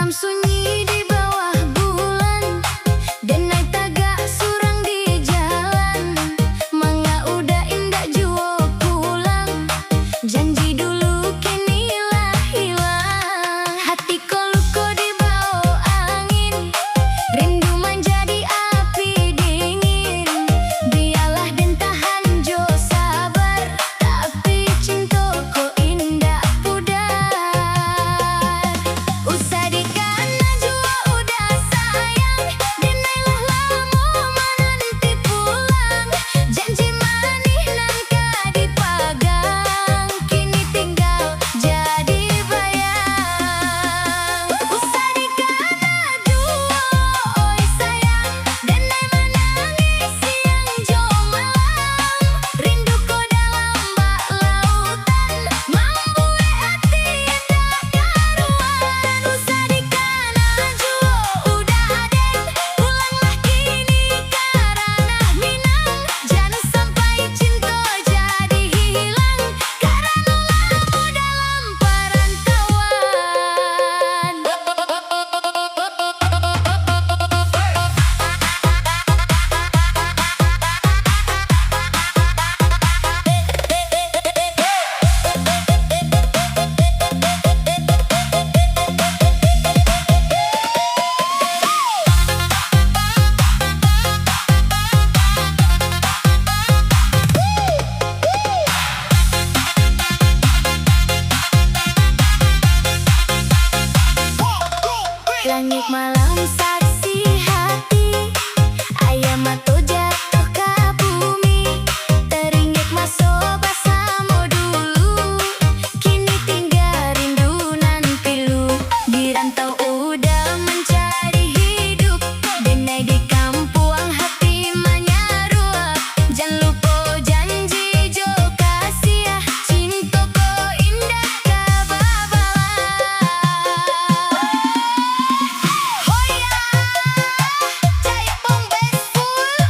malam sunyi di bawah bulan, dan naik tagak surang di jalan. Manga udah indah juo pulang, janji dulu kini lah hilang. Hati luko di bawah angin, rindu menjadi api dingin. Biarlah dan tahan jo sabar, tapi cintaku indah pudar. Usah dikana jua udah sayang, denailah lama menanti pulang. Janji manis nangka dipagang, kini tinggal jadi bayang. Usah dikana jua oi sayang, denai menangis siang jo malam. Rinduku dalam bak lautan, membuat hati indah karuan. Usah dikana jua udah aden, pulanglah kini karena Minang. Jangan sampai cinta jadi hilang, karena lama dalam perantauan. Langit malam saksi hati, ayam atau jatuh ke bumi. Teringat masa bersama dulu, kini tinggal rindu nan pilu. Di rantau udah mencari hidup, denai di kampung hati menyeruak. Jangan lupa janji jo kasih, cintaku indah kebabalan. Hoya, cai pong best full.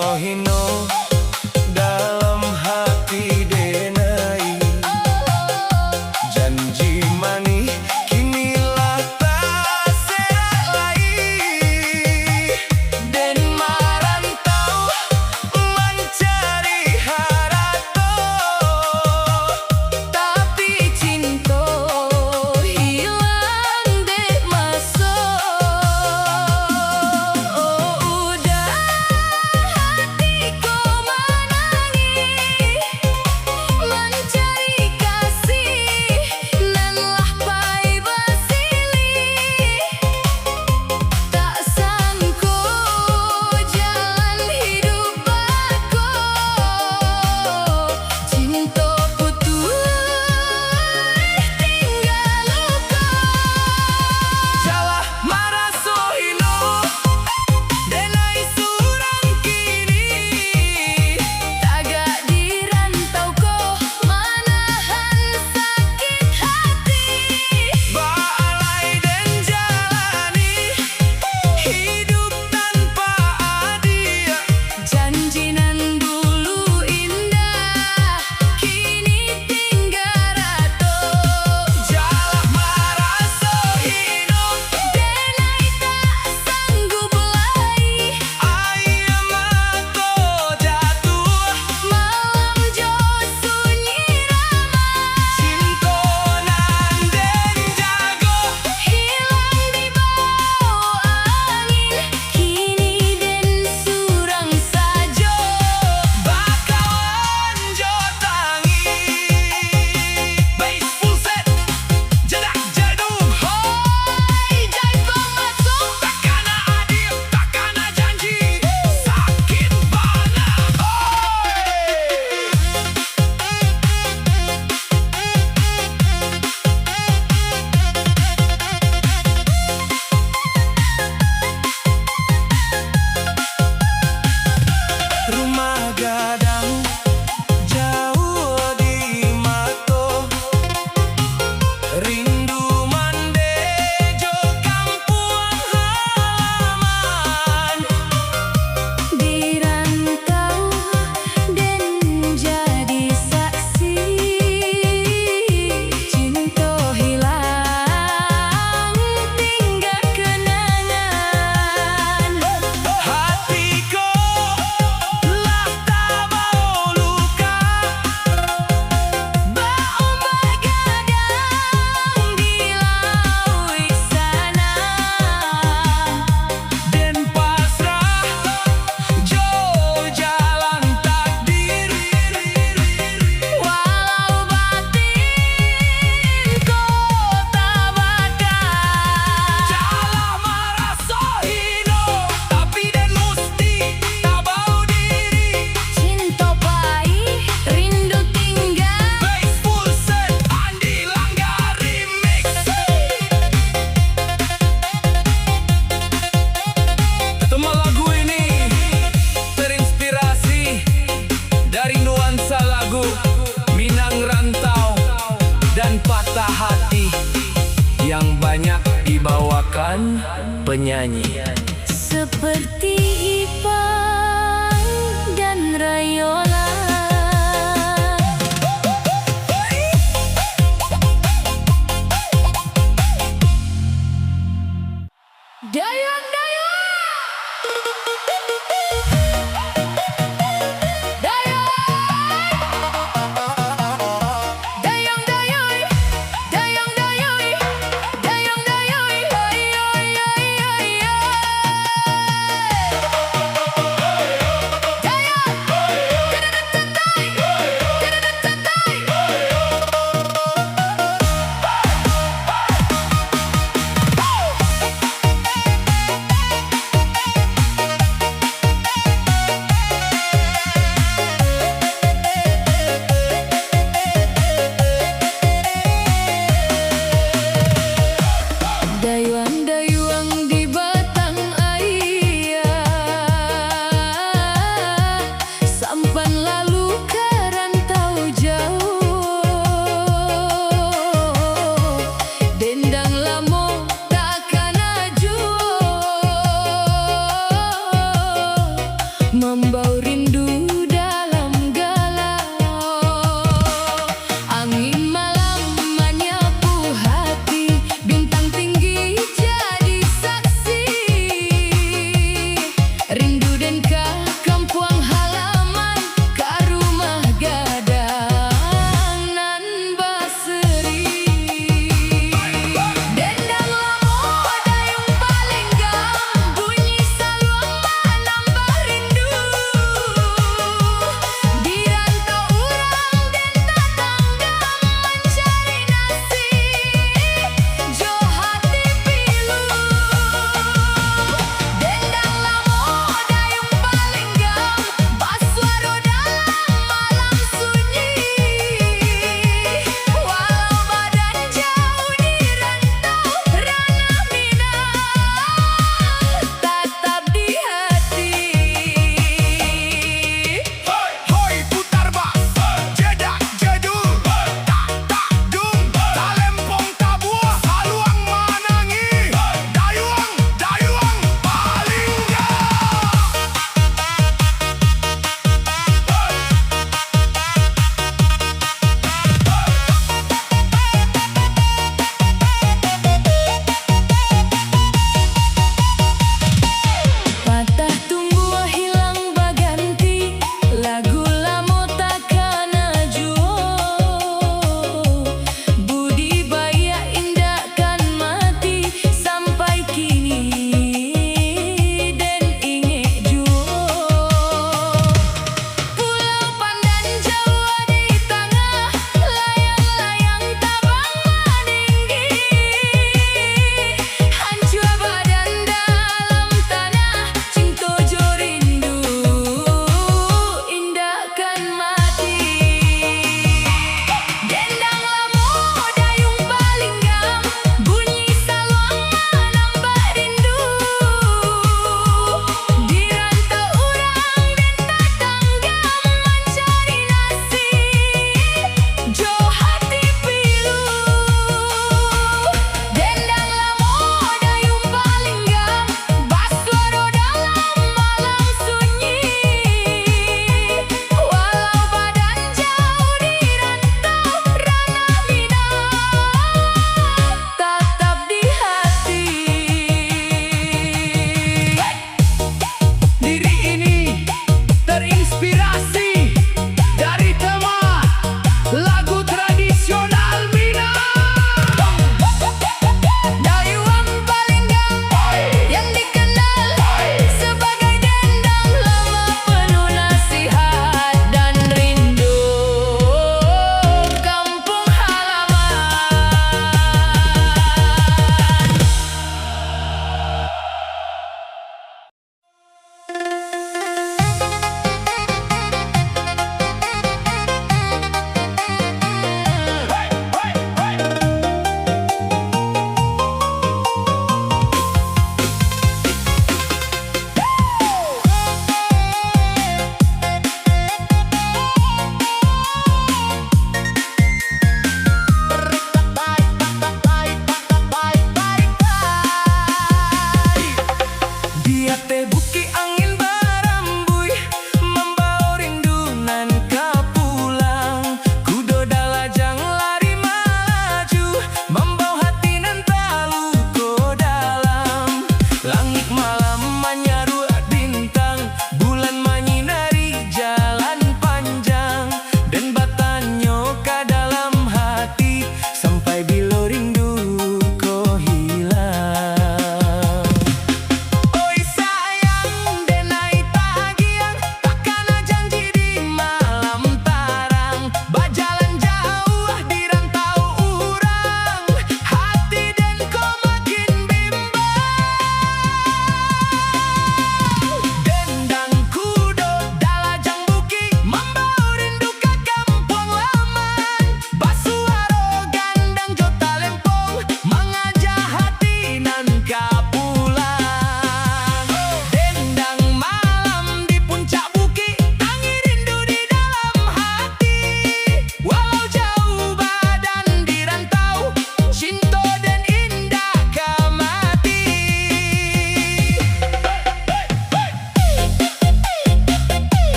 Sohino dalam hati denai, janji manis kinilah tak selai. Den marantau mencari harato, Tapi cinta hilang dek masuk. Udah hatiku menangis, mencari kasih nanlah pai bersilih. Tak sangko jalan hidup aku, cinta putus tinggal luka. Jalah marah Sohino denai surang kini, Tagak dirantau ko manahan sakit hati. balai dan jalani hidup tanpa adia. Janji nan dulu indah, kini tinggal rato. Jalah marah Sohino Denai tak sanggup lagi, ayam mato jatuh, malam jo sunyi ramai. cinta nan den jago. Hilang di bawah angin, kini den surang sajo. Bakawan jo tangi, bass full set, jedak jedung. Hoi, jai kong masuk. Takana adil, takana janji, sakit bana. Rumah gadang jauh di mato, rindu mandejo kampung halaman. Dirantau dan jadi saksi, cinta hilang tinggal kenangan. Hatiku lah tak mau luka, Berombak gadang di laut sana, dan pasrah jo jalan takdir. walau batin ko tak bakal. Jalah marah Sohino, tapi dan musti tak bau diri. Cinta pahit, rindu tinggal. Bass full set, Andi Langga remix. Tema lagu ini terinspirasi dari nuansa lagu Minang Rantau dan Patah Hati yang banyak dibawakan penyanyi. Seperti Ipang dan Rayola. Dayang dayang, dayang, dayang dayang, dayang dayang, dayang dayang, ay ay ay ay ay. rindu